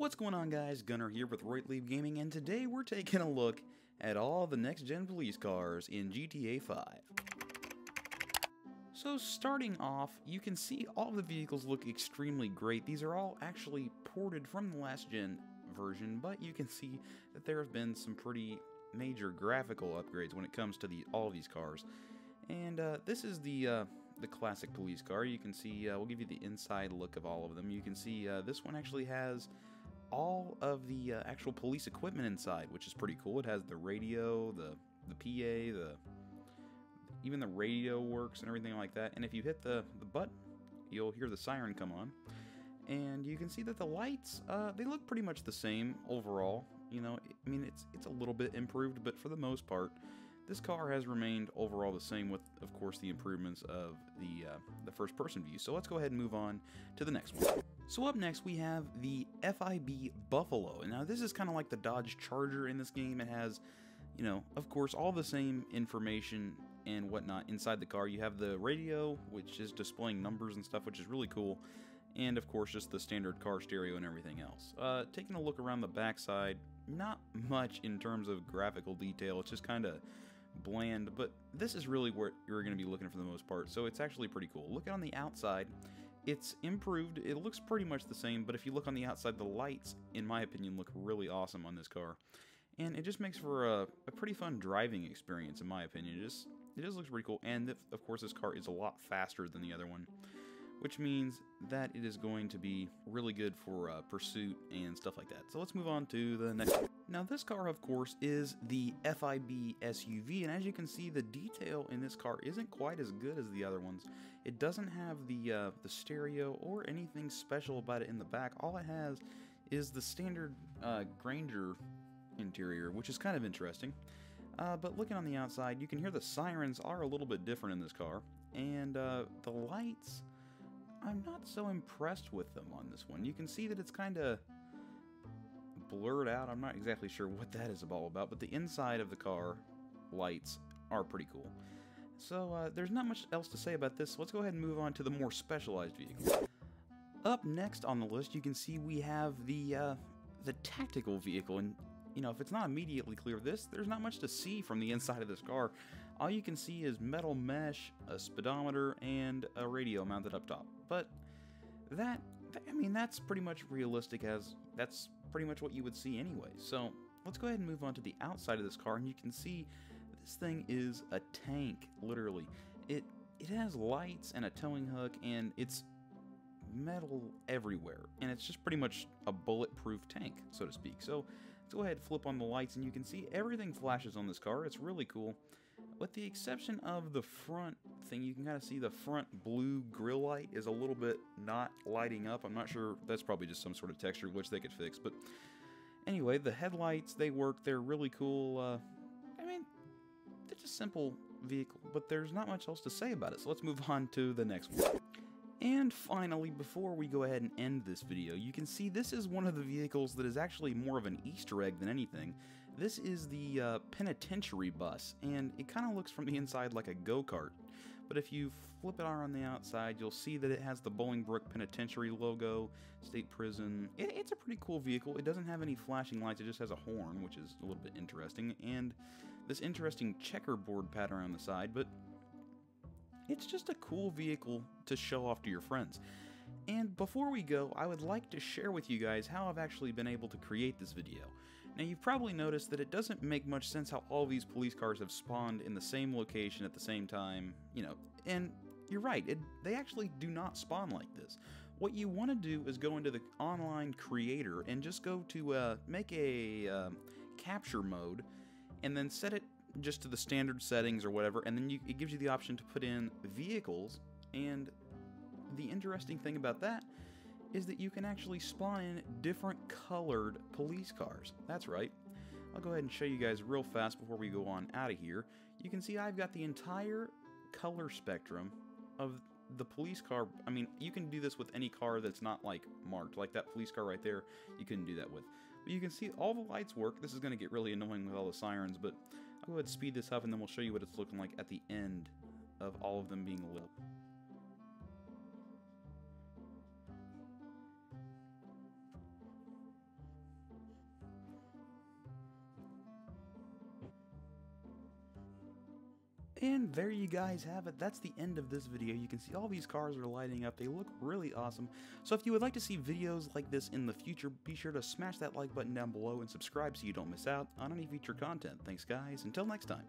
What's going on, guys? Gunner here with FIB Gaming, and today we're taking a look at all the next-gen police cars in GTA 5. So starting off, you can see all of the vehicles look extremely great. These are all actually ported from the last-gen version, but you can see that there have been some pretty major graphical upgrades when it comes to all of these cars. And this is the classic police car. You can see, we'll give you the inside look of all of them. You can see this one actually has all of the actual police equipment inside, which is pretty cool. It has the radio, the PA, even the radio works and everything like that. And if you hit the button, you'll hear the siren come on. And you can see that the lights, they look pretty much the same overall. You know, I mean, it's a little bit improved, but for the most part, this car has remained overall the same with, of course, the improvements of the first-person view. So let's go ahead and move on to the next one. So up next, we have the FIB Buffalo. And now this is kind of like the Dodge Charger in this game. It has, you know, of course, all the same information and whatnot inside the car. You have the radio, which is displaying numbers and stuff, which is really cool. And, of course, just the standard car stereo and everything else. Taking a look around the backside, not much in terms of graphical detail. It's just kind of bland, but this is really where you're going to be looking for the most part, so it's actually pretty cool. Looking on the outside, it's improved. It looks pretty much the same, but if you look on the outside, the lights, in my opinion, look really awesome on this car. And it just makes for a pretty fun driving experience, in my opinion. It just looks pretty cool, and of course this car is a lot faster than the other one, which means that it is going to be really good for pursuit and stuff like that. So let's move on to the next one. Now this car, of course, is the FIB SUV, and as you can see, the detail in this car isn't quite as good as the other ones. It doesn't have the stereo or anything special about it in the back. All it has is the standard Granger interior, which is kind of interesting. But looking on the outside, you can hear the sirens are a little bit different in this car, and the lights, I'm not so impressed with them on this one. You can see that it's kind of blurred out. I'm not exactly sure what that is all about, but the inside of the car lights are pretty cool. So there's not much else to say about this, so let's go ahead and move on to the more specialized vehicles. Up next on the list, you can see we have the tactical vehicle, and you know, if it's not immediately clear, there's not much to see from the inside of this car. All you can see is metal mesh, a speedometer, and a radio mounted up top. But I mean, that's pretty much realistic, as that's pretty much what you would see anyway. So let's go ahead and move on to the outside of this car, and you can see this thing is a tank, literally. It has lights and a towing hook, and it's metal everywhere, and it's just pretty much a bulletproof tank, so to speak. So let's go ahead and flip on the lights, and you can see everything flashes on this car. It's really cool, with the exception of the front thing. You can kind of see the front blue grille light is a little bit not lighting up. I'm not sure, that's probably just some sort of texture glitch they could fix, but anyway, the headlights, they work. They're really cool. I mean, they're just a simple vehicle, but there's not much else to say about it, so let's move on to the next one. And finally, before we go ahead and end this video, you can see this is one of the vehicles that is actually more of an Easter egg than anything. This is the penitentiary bus, and it kind of looks from the inside like a go-kart. But if you flip it on the outside, you'll see that it has the Bolingbrook Penitentiary logo, state prison. It's a pretty cool vehicle. It doesn't have any flashing lights, it just has a horn, which is a little bit interesting, and this interesting checkerboard pattern on the side, but it's just a cool vehicle to show off to your friends. And before we go, I would like to share with you guys how I've actually been able to create this video. Now, you've probably noticed that it doesn't make much sense how all these police cars have spawned in the same location at the same time, you know, and you're right, they actually do not spawn like this. What you want to do is go into the online creator and just go to make a capture mode, and then set it just to the standard settings or whatever, and then it gives you the option to put in vehicles. And the interesting thing about that is that you can actually spawn in different colored police cars. That's right. I'll go ahead and show you guys real fast before we go on out of here. You can see I've got the entire color spectrum of the police car. I mean, you can do this with any car that's not like marked, like that police car right there. You couldn't do that with. But you can see all the lights work. This is going to get really annoying with all the sirens, but I'll go ahead and speed this up, and then we'll show you what it's looking like at the end of all of them being lit up. And there you guys have it. That's the end of this video. You can see all these cars are lighting up. They look really awesome. So if you would like to see videos like this in the future, be sure to smash that like button down below and subscribe so you don't miss out on any future content. Thanks guys, until next time.